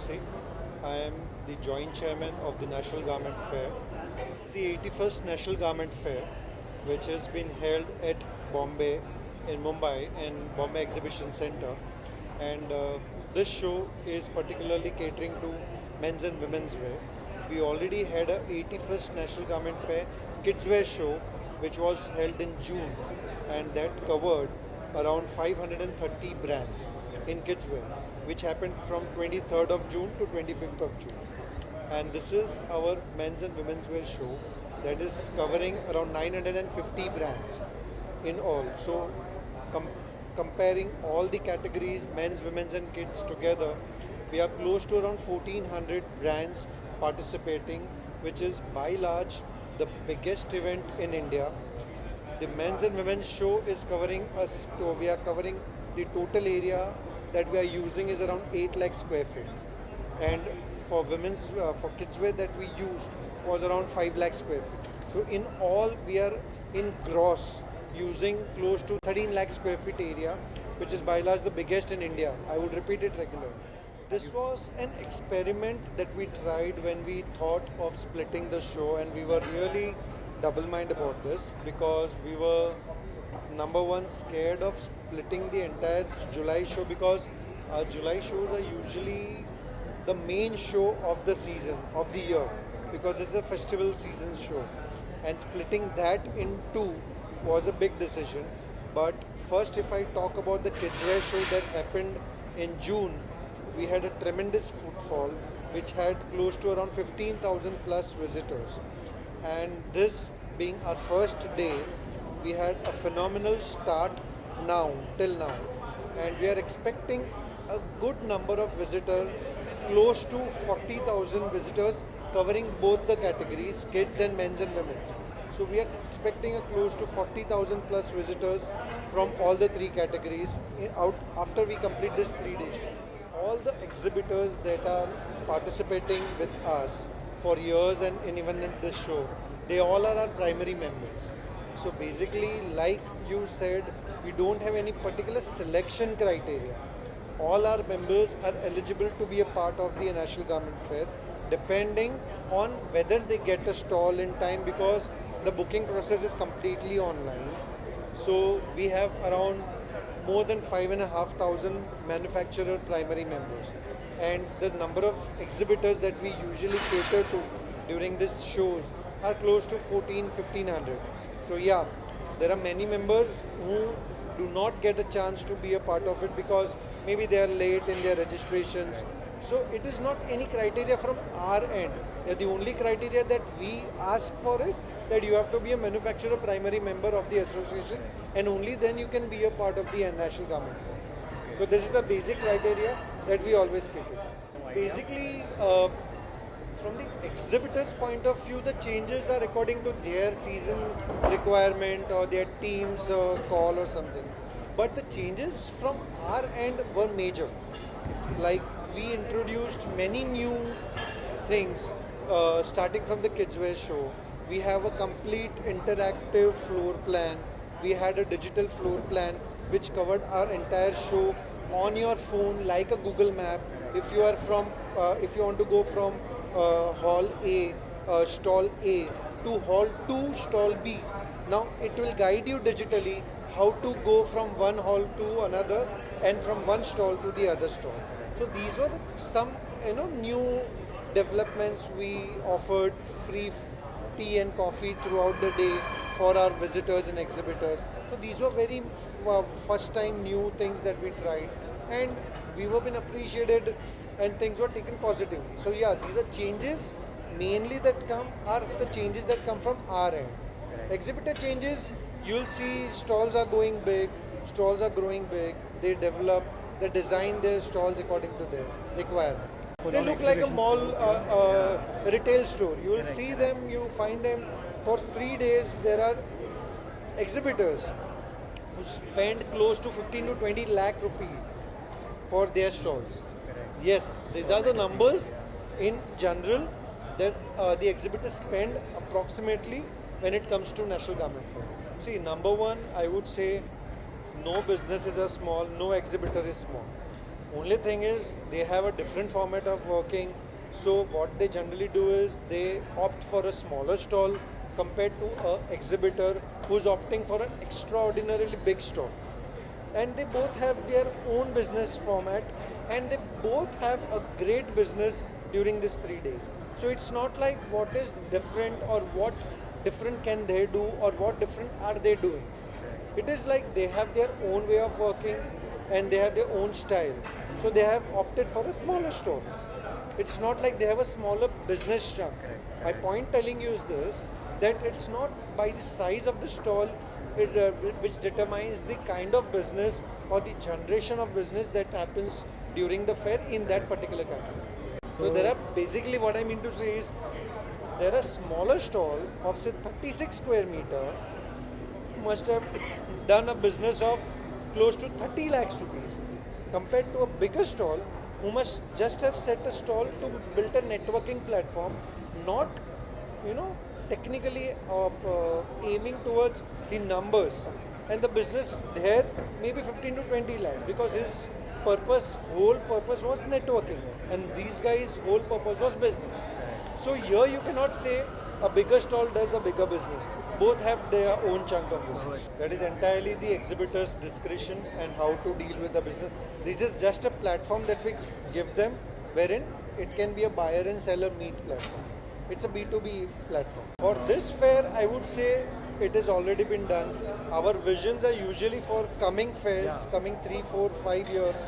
say. I am the Joint Chairman of the National Garment Fair. The 81st National Garment Fair, which has been held at Bombay in Mumbai in Bombay Exhibition Centre, and this show is particularly catering to men's and women's wear. We already had a 81st National Garment Fair Kids Wear show, which was held in June, and that covered around 530 brands in kids wear, which happened from 23rd of June to 25th of June. And this is our men's and women's wear show that is covering around 950 brands in all. So comparing all the categories, men's, women's and kids together, we are close to around 1400 brands participating, which is by large the biggest event in India. The men's and women's show is covering us, so we are covering the total area that we are using is around 8 lakh square feet. And for for kids wear that we used was around 5 lakh square feet. So in all, we are in gross using close to 13 lakh square feet area, which is by large the biggest in India. I would repeat it regularly. This was an experiment that we tried when we thought of splitting the show, and we were really double-minded about this because we were, number one, scared of splitting the entire July show, because our July shows are usually the main show of the season, of the year, because it's a festival season show, and splitting that in two was a big decision. But first, if I talk about the kids wear show that happened in June, we had a tremendous footfall which had close to around 15,000 plus visitors, and this being our first day, we had a phenomenal start till now, and we are expecting a good number of visitors, close to 40,000 visitors covering both the categories, kids and men's and women's. So we are expecting a close to 40,000 plus visitors from all the three categories out after we complete this 3-day show. All the exhibitors that are participating with us for years and even in this show, they all are our primary members. So basically, like you said, we don't have any particular selection criteria. All our members are eligible to be a part of the National Garment Fair, depending on whether they get a stall in time, because the booking process is completely online. So we have around more than 5,500 manufacturer primary members, and the number of exhibitors that we usually cater to during these shows are close to 1,500. So yeah, there are many members who do not get a chance to be a part of it because maybe they are late in their registrations. So it is not any criteria from our end. The only criteria that we ask for is that you have to be a manufacturer primary member of the association, and only then you can be a part of the National Garment Fair. So this is the basic criteria that we always cater. Basically, from the exhibitor's point of view, the changes are according to their season requirement or their team's call or something. But the changes from our end were major. Like, we introduced many new things starting from the kids wear show. We have a complete interactive floor plan. We had a digital floor plan which covered our entire show on your phone like a Google map. If you are if you want to go from Hall A, Stall A to Hall 2, Stall B, now it will guide you digitally how to go from one hall to another and from one stall to the other stall. So these were some new developments. We offered free tea and coffee throughout the day for our visitors and exhibitors. So these were very first time new things that we tried, and we were been appreciated and things were taken positively. So yeah, these are changes mainly that come are the changes that come from our end. Exhibitor changes, you will see stalls are going big, stalls are growing big, they develop, they design their stalls according to their requirement. They look like a mall retail store. You will see them, you find them for 3 days. There are exhibitors who spend close to 15 to 20 lakh rupees for their stalls. Yes, these are the numbers in general that the exhibitors spend approximately when it comes to National Garment Fair. See, number one, I would say no businesses are small, no exhibitor is small. Only thing is they have a different format of working. So what they generally do is they opt for a smaller stall compared to a exhibitor who's opting for an extraordinarily big stall. And they both have their own business format, and they both have a great business during these 3 days. So it's not like what is different or what different can they do or what different are they doing. It is like they have their own way of working and they have their own style. So they have opted for a smaller store. It's not like they have a smaller business chunk. My point telling you is this, that it's not by the size of the stall which determines the kind of business or the generation of business that happens during the fair in that particular category. So there are basically what I mean to say is there are smaller stall of say 36 square meter must have done a business of close to 30 lakhs rupees compared to a bigger stall who must just have set a stall to build a networking platform, not technically aiming towards the numbers, and the business there maybe 15 to 20 lakhs because his whole purpose was networking, and these guys' whole purpose was business. So here you cannot say a bigger stall does a bigger business. Both have their own chunk of business. That is entirely the exhibitor's discretion and how to deal with the business. This is just a platform that we give them, wherein it can be a buyer and seller meet platform. It's a B2B platform. For this fair, I would say it has already been done. Our visions are usually for coming fairs, coming 3, 4, 5 years.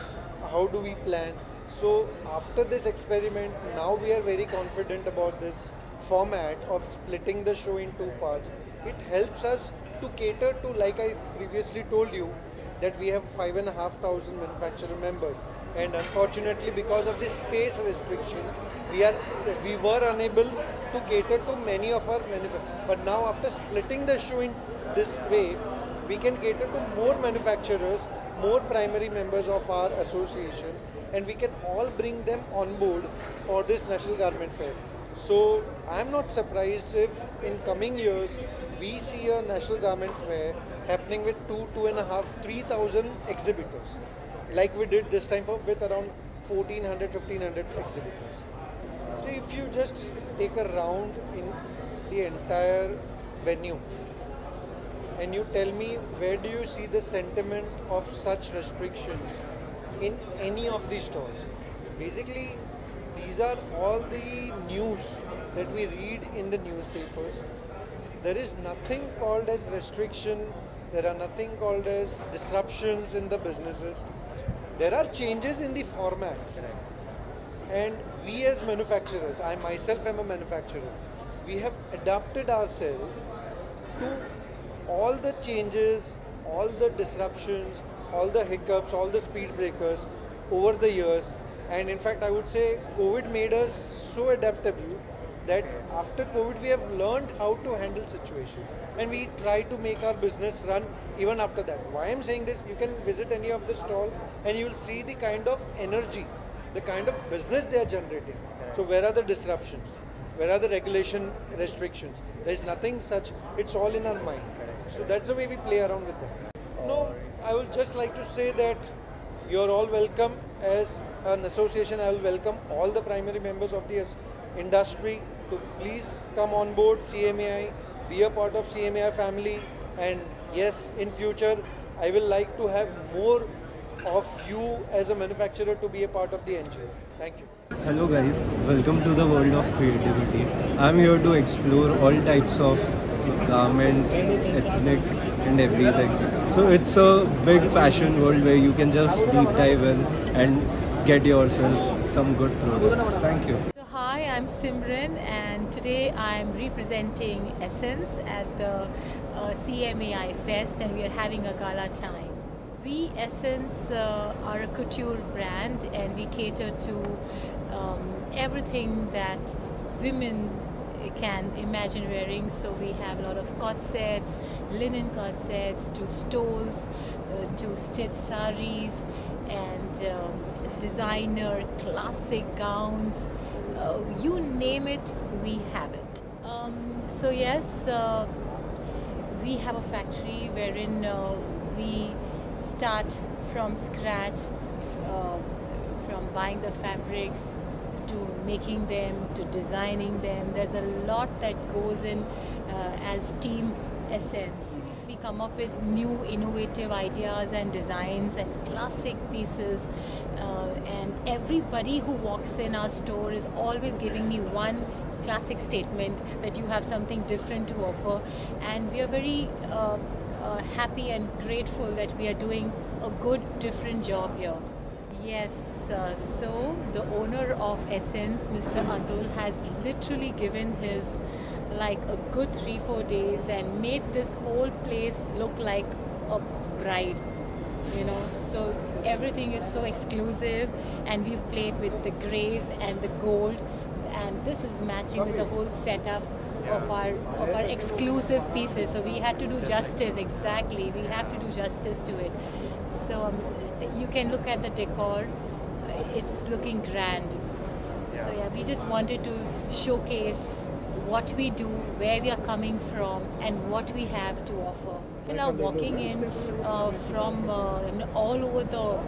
How do we plan? So after this experiment, now we are very confident about this format of splitting the show in 2 parts. It helps us to cater to, like I previously told you, that we have 5,500 manufacturer members, and unfortunately because of this space restriction we were unable to cater to many of our manufacturers. But now after splitting the show in this way, we can cater to more manufacturers, more primary members of our association, and we can all bring them on board for this National Garment Fair. So I'm not surprised if in coming years we see a National Garment Fair happening with 2,500, 3,000 exhibitors, like we did this time with around 1,400, 1,500 exhibitors. See, if you just take a round in the entire venue and you tell me where do you see the sentiment of such restrictions in any of these stores. Basically, these are all the news that we read in the newspapers. There is nothing called as restriction. There are nothing called as disruptions in the businesses. There are changes in the formats. And we as manufacturers, I myself am a manufacturer, we have adapted ourselves to all the changes, all the disruptions, all the hiccups, all the speed breakers over the years. And in fact, I would say COVID made us so adaptable that after COVID we have learned how to handle situation, and we try to make our business run even after that. Why I'm saying this, you can visit any of the stall and you'll see the kind of energy, the kind of business they are generating. So where are the disruptions? Where are the regulation restrictions? There is nothing such. It's all in our mind. So that's the way we play around with them. No, I would just like to say that you're all welcome. As an association, I will welcome all the primary members of the industry to please come on board CMAI, be a part of CMAI family, and yes, in future, I will like to have more of you as a manufacturer to be a part of the NGO. Thank you. Hello guys, welcome to the world of creativity. I'm here to explore all types of garments, ethnic and everything. So it's a big fashion world where you can just deep dive in and get yourself some good products. Thank you. So hi, I'm Simran, and today I'm representing Essence at the CMAI Fest, and we are having a gala time. We, Essence, are a couture brand, and we cater to everything that women can imagine wearing. So we have a lot of cut sets, linen cut sets, to stoles, to stitched saris, and designer classic gowns. You name it, we have it. So yes, we have a factory wherein we start from scratch buying the fabrics to making them to designing them. There's a lot that goes in as Team Essence. We come up with new innovative ideas and designs and classic pieces, and everybody who walks in our store is always giving me one classic statement that you have something different to offer, and we are very happy and grateful that we are doing a good different job here. Yes, so the owner of Essence, Mr. Atul, has literally given his like a good 3-4 days and made this whole place look like a bride, you know. So everything is so exclusive, and we've played with the grays and the gold, and this is matching with the whole setup of our exclusive pieces. So we had to do justice. Exactly, we have to do justice to it. So you can look at the decor, it's looking grand. So yeah, we just wanted to showcase what we do, where we are coming from, and what we have to offer. People are walking in from all over the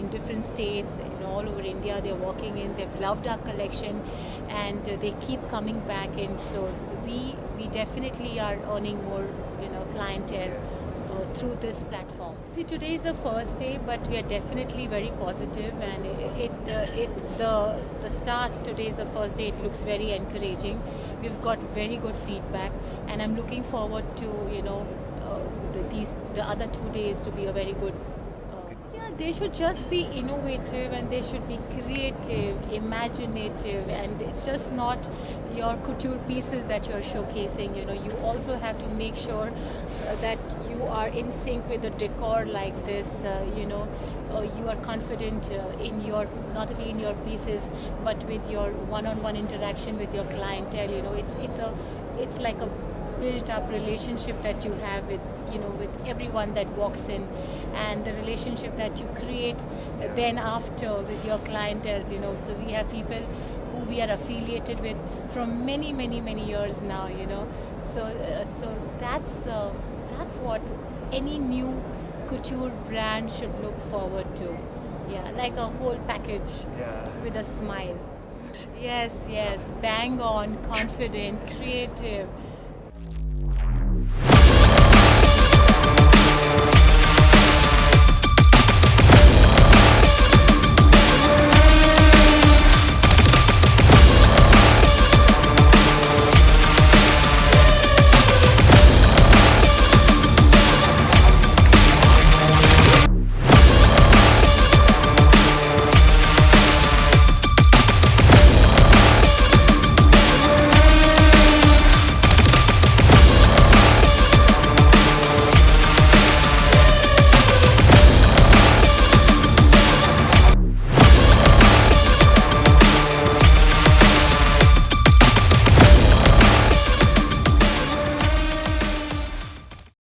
different states, all over India. They're walking in. They've loved our collection, and they keep coming back in. So we definitely are earning more, clientele through this platform. See, today is the first day, but we are definitely very positive, and the start today is the first day. It looks very encouraging. We've got very good feedback, and I'm looking forward to the other 2 days to be a very good. They should just be innovative, and they should be creative, imaginative, and it's just not your couture pieces that you're showcasing. You also have to make sure that you are in sync with the decor like this. You are confident in your, not only in your pieces, but with your one-on-one interaction with your clientele. It's like a built-up relationship that you have with everyone that walks in, and the relationship that you create then after with your clientele. So we have people who we are affiliated with from many years now. So that's what any new couture brand should look forward to. Yeah, like a whole package with a smile. Yes, bang on, confident, creative.